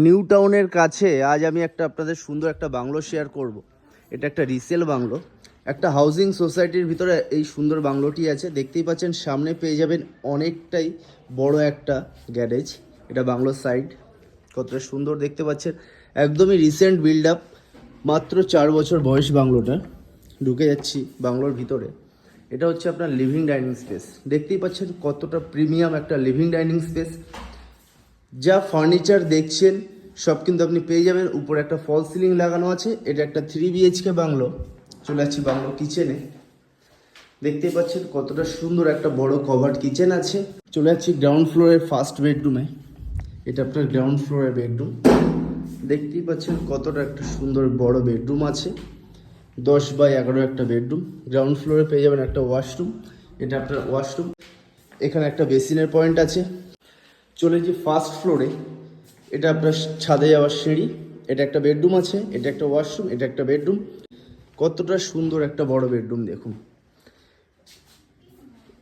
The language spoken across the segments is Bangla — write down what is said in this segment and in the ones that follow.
নিউ টাউনের কাছে আজ আমি আপনাদের সুন্দর একটা বাংলো শেয়ার করব। এটা একটা রিসেল বাংলো, একটা হাউজিং সোসাইটির ভিতরে এই সুন্দর বাংলোটি আছে। দেখতেই পাচ্ছেন সামনে পেয়ে যাবেন অনেকটাই বড় একটা গ্যারেজ। এটা বাংলোর সাইড, কতটা সুন্দর দেখতে পাচ্ছেন, একদমই রিসেন্ট বিল্ড আপ, মাত্র 4 বছর বয়স বাংলোটা। ঢুকে যাচ্ছি বাংলোর ভিতরে। এটা হচ্ছে আপনার লিভিং ডাইনিং স্পেস। দেখতেই পাচ্ছেন কতটা প্রিমিয়াম একটা লিভিং ডাইনিং স্পেস। যা ফার্নিচার দেখছেন সব কিন্তু আপনি পেয়ে যাবেন। উপরে একটা ফল সিলিং লাগানো আছে। এটা একটা 3 BHK বাংলো। চলে যাচ্ছি বাংলো কিচেনে। দেখতেই পাচ্ছেন কতটা সুন্দর একটা বড় কভার্ড কিচেন আছে। চলে যাচ্ছি গ্রাউন্ড ফ্লোরের ফার্স্ট বেডরুমে। এটা আপনার গ্রাউন্ড ফ্লোরের বেডরুম। দেখতেই পাচ্ছেন কতটা একটা সুন্দর বড় বেডরুম আছে। 10x11 একটা বেডরুম। গ্রাউন্ড ফ্লোরে পেয়ে যাবেন একটা ওয়াশরুম। এটা আপনার ওয়াশরুম। এখানে একটা বেসিনের পয়েন্ট আছে। চলে যে ফার্স্ট ফ্লোরে, এটা আপনার ছাদে যাওয়ার সিঁড়ি। এটা একটা বেডরুম আছে, এটা একটা ওয়াশরুম, এটা একটা বেডরুম। কতটা সুন্দর একটা বড় বেডরুম দেখুন।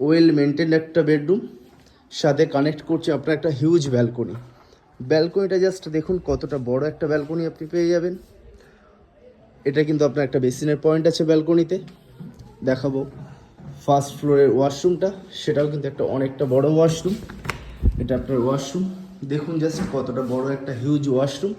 ওয়েল মেনটেন একটা বেডরুম, সাথে কানেক্ট করছে আপনার একটা হিউজ ব্যালকনি। ব্যালকনিটা জাস্ট দেখুন কতটা বড় একটা ব্যালকনি আপনি পেয়ে যাবেন। এটা কিন্তু আপনার একটা বেসিনের পয়েন্ট আছে ব্যালকনিতে। দেখাবো ফার্স্ট ফ্লোরের ওয়াশরুমটা, সেটাও কিন্তু একটা অনেকটা বড় ওয়াশরুম। এটা আপনার ওয়াশরুম, দেখুন জাস্ট কতটা বড় একটা হিউজ ওয়াশরুম।